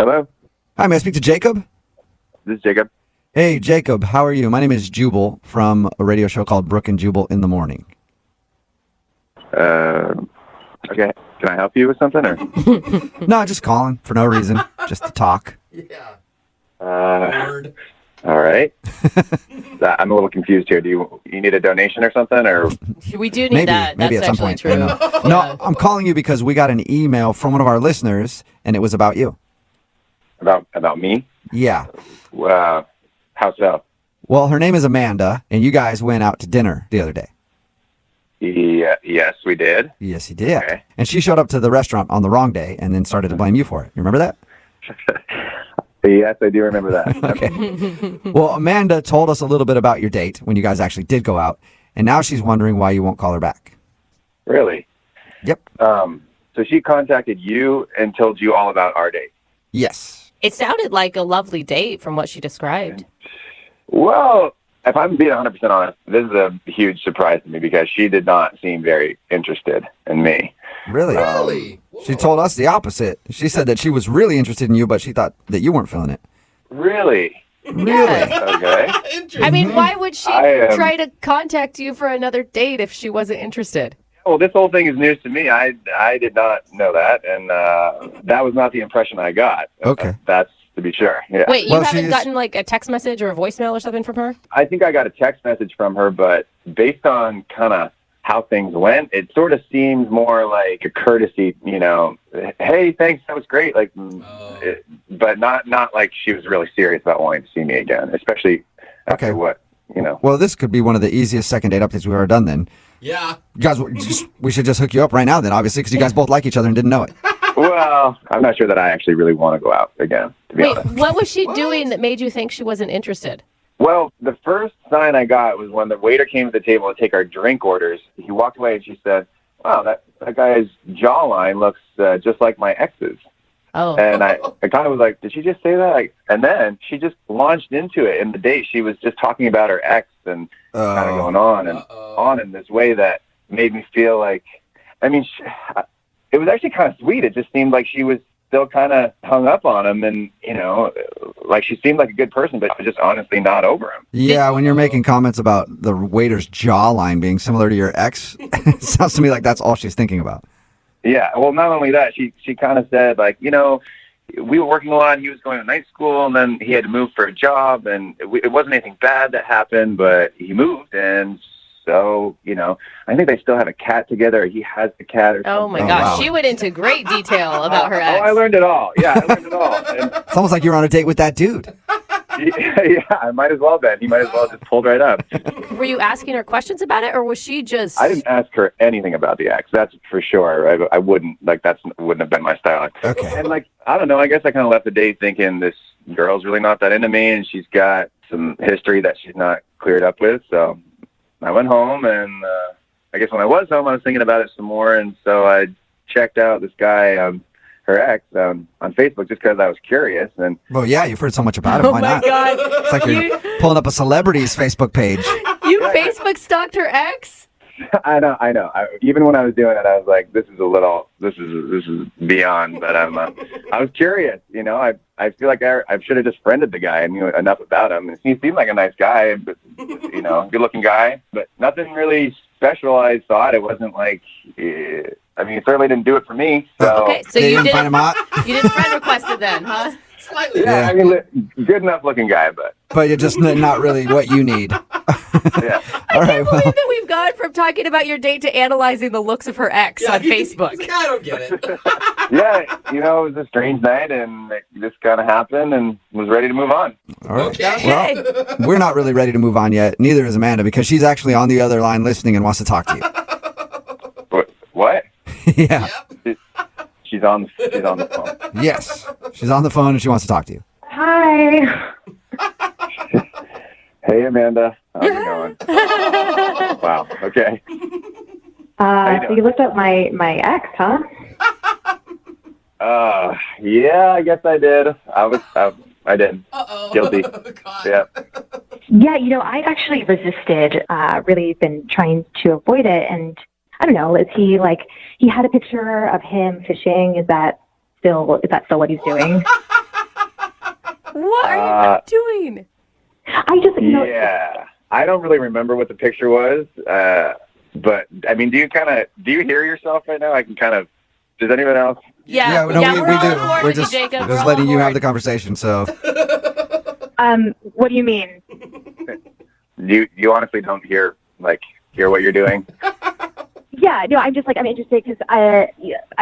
Hello? Hi, may I speak to Jacob? This is Jacob. Hey, Jacob, how are you? My name is Jubal from a radio show called Brooke and Jubal in the Morning. Okay. Can I help you with something? Or? No, just calling for no reason, just to talk. Yeah. Word. All right. I'm a little confused here. Do you need a donation or something? Or We do need that. Maybe That's at some actually point. true. No, I'm calling you because we got an email from one of our listeners, and it was about you. about me? Yeah. How so? Well, her name is Amanda, and you guys went out to dinner the other day. Yes, we did. Yes, you did. Okay. And she showed up to the restaurant on the wrong day and then started to blame you for it. You remember that? Yes, I do remember that. Okay. Well, Amanda told us a little bit about your date when you guys actually did go out, and now she's wondering why you won't call her back. Really? Yep. So she contacted you and told you all about our date. Yes. It sounded like a lovely date from what she described. Well, if I'm being 100% honest, this is a huge surprise to me because she did not seem very interested in me. Really? Really? She told us the opposite. She said that she was really interested in you, but she thought that you weren't feeling it. Really? Really? Okay. I mean, why would she I, try to contact you for another date if she wasn't interested? Well, this whole thing is news to me. I did not know that, and that was not the impression I got. Okay. That's to be sure. Yeah. Wait, you Well, haven't she's- gotten like a text message or a voicemail or something from her? I think I got a text message from her, but based on kind of how things went, it sort of seemed more like a courtesy, hey, thanks, that was great, but not like she was really serious about wanting to see me again, especially after Okay. what. Well, this could be one of the easiest second date updates we've ever done then. Yeah. You guys, we should just hook you up right now then, obviously, because you guys both like each other and didn't know it. Well, I'm not sure that I actually really want to go out again, to be Wait, honest. what was she doing that made you think she wasn't interested? Well, the first sign I got was when the waiter came to the table to take our drink orders. He walked away and she said, wow, that guy's jawline looks just like my ex's. Oh. And I kind of was like, did she just say that? And then she just launched into it. In the date, she was just talking about her ex and kind of going on and on in this way that made me feel like, it was actually kind of sweet. It just seemed like she was still kind of hung up on him and, like she seemed like a good person, but just honestly not over him. Yeah, when you're making comments about the waiter's jawline being similar to your ex, it sounds to me like that's all she's thinking about. Yeah, well, not only that, she kind of said, like, we were working a lot. He was going to night school, and then he had to move for a job, and it wasn't anything bad that happened, but he moved, and so, I think they still have a cat together. He has the cat or something. Oh, my gosh. wow. She went into great detail about her ex. Oh, I learned it all. Yeah, I learned it all. And, It's almost like you're on a date with that dude. yeah, I might as well been. He might as well just pulled right up. Were you asking her questions about it, or was she just... I didn't ask her anything about the ex. That's for sure. I wouldn't, wouldn't have been my style. Okay. And, I don't know, I guess I kind of left the date thinking this girl's really not that into me, and she's got some history that she's not cleared up with, so I went home, and I guess when I was home, I was thinking about it some more, and so I checked out this guy, her ex, on Facebook just because I was curious. And Well, yeah, you've heard so much about him. Oh, Why my not? God. It's like you're pulling up a celebrity's Facebook page. You Facebook stalked her ex? I know. Even when I was doing it, I was like, this is beyond, but I was curious, I feel like I should have just friended the guy and knew enough about him. And he seemed like a nice guy, but, good looking guy, but nothing really special. I thought it wasn't like, it certainly didn't do it for me. So, Okay, so They you didn't find him hot, You didn't friend request it then, huh? Slightly. yeah, good enough looking guy, but but you're just not really what you need. yeah. All I right, can't believe that we've gone from talking about your date to analyzing the looks of her ex on Facebook. I don't get it. Yeah, it was a strange night, and it just kind of happened, and was ready to move on. all right. Okay. Well, we're not really ready to move on yet. Neither is Amanda because she's actually on the other line listening and wants to talk to you. What? Yeah. She's on the phone. Yes. She's on the phone and she wants to talk to you. Hi. Hey, Amanda. How's it going? Wow. Okay. So you looked up my ex, huh? Yeah, I guess I did. I did. Uh-oh. Guilty. God. Yeah. Yeah, I actually resisted, really been trying to avoid it. And I don't know, he had a picture of him fishing. Is that still what he's doing? What are you doing? I just, Yeah. I don't really remember what the picture was, but, I mean, do you hear yourself right now? I can kind of, does anyone else? Yeah, no, we're we on do. board We're with you, just Jacob. We're all letting on you have board. the conversation, so. what do you mean? You honestly don't hear what you're doing? Yeah, no, I'm interested because I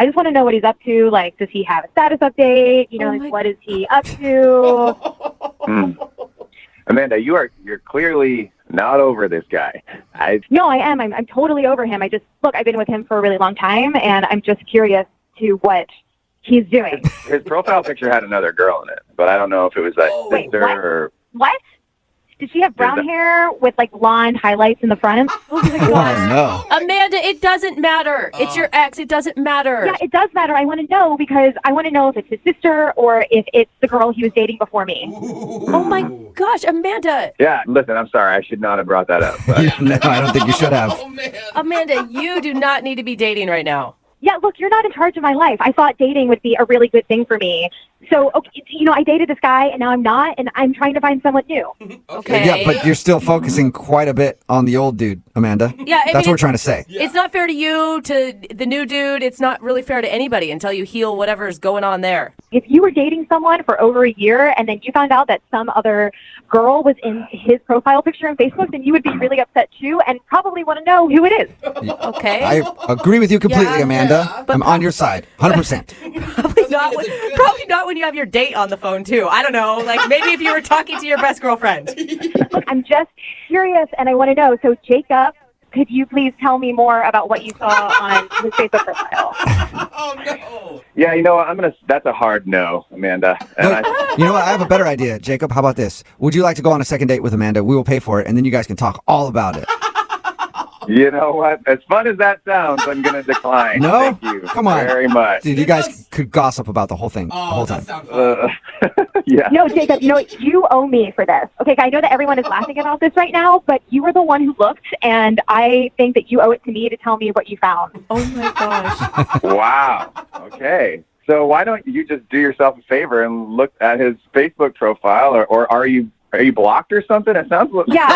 just want to know what he's up to. Like, does he have a status update? What is he up to? Amanda, you're clearly not over this guy. No, I am. I'm totally over him. I've been with him for a really long time, and I'm just curious to what he's doing. His profile picture had another girl in it, but I don't know if it was a sister or... What? Did she have brown hair with blonde highlights in the front? Oh my gosh. Oh, no. Amanda, it doesn't matter. It's your ex. It doesn't matter. Yeah, it does matter. I want to know because I want to know if it's his sister or if it's the girl he was dating before me. Oh my gosh, Amanda. Yeah, listen, I'm sorry. I should not have brought that up. But... No, I don't think you should have. Oh, man. Amanda, you do not need to be dating right now. Yeah, look, you're not in charge of my life. I thought dating would be a really good thing for me. So, okay, I dated this guy, and now I'm not, and I'm trying to find someone new. Okay. Yeah, but you're still focusing quite a bit on the old dude, Amanda. Yeah, I That's mean, what we're trying to say. Yeah. It's not fair to you, to the new dude. It's not really fair to anybody until you heal whatever's going on there. If you were dating someone for over a year, and then you found out that some other girl was in his profile picture on Facebook, then you would be really upset too, and probably want to know who it is. Okay. I agree with you completely, Yeah, Amanda. but- I'm on your side, 100%. Probably not when you have your date on the phone too. I don't know. Maybe if you were talking to your best girlfriend. Look, I'm just curious, and I want to know. So, Jacob, could you please tell me more about what you saw on his Facebook profile? Oh, no. Yeah, that's a hard no, Amanda. And Look, you know what? I have a better idea. Jacob, how about this? Would you like to go on a second date with Amanda? We will pay for it, and then you guys can talk all about it. you know what? As fun as that sounds, I'm going to decline. No? Thank you Come on. very much. Dude, you guys could gossip about the whole thing the whole time. That sounds fun. Yeah. No, Jacob, you owe me for this. Okay, I know that everyone is laughing about this right now, but you were the one who looked, and I think that you owe it to me to tell me what you found. Oh my gosh. Wow. Okay. So why don't you just do yourself a favor and look at his Facebook profile, or are you blocked or something? It sounds like Yeah.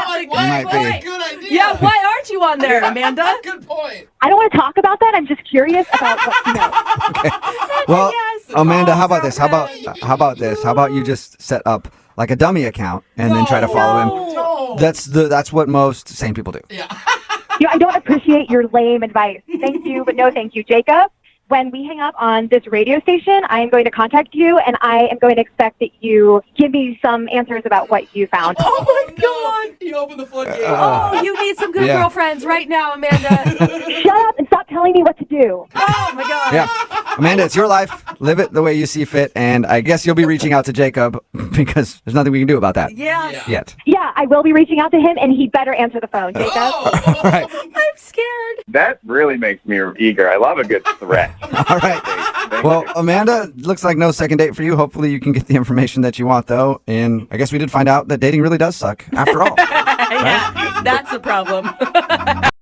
Like, You might what? be. Good idea. Yeah, why aren't you on there, Amanda? Good point. I don't want to talk about that. I'm just curious about what you know. Well, yes. Amanda, how about this? How about this? How about you just set up like a dummy account and then try to follow him? No. That's what most sane people do. Yeah. I don't appreciate your lame advice. Thank you, but no thank you. Jacob, when we hang up on this radio station, I am going to contact you, and I am going to expect that you give me some answers about what you found. Oh my God. He opened the floodgates. Oh, you need some good Yeah. girlfriends right now, Amanda. Shut up and stop telling me what to do. Oh my God. Yeah. Amanda, it's your life. Live it the way you see fit. And I guess you'll be reaching out to Jacob because there's nothing we can do about that Yeah. yet. Yeah, I will be reaching out to him, and he better answer the phone, Jacob. Oh. All right. I'm scared. That really makes me eager. I love a good threat. All right. Well, Amanda, looks like no second date for you. Hopefully you can get the information that you want, though. And I guess we did find out that dating really does suck after all. Yeah, that's the problem.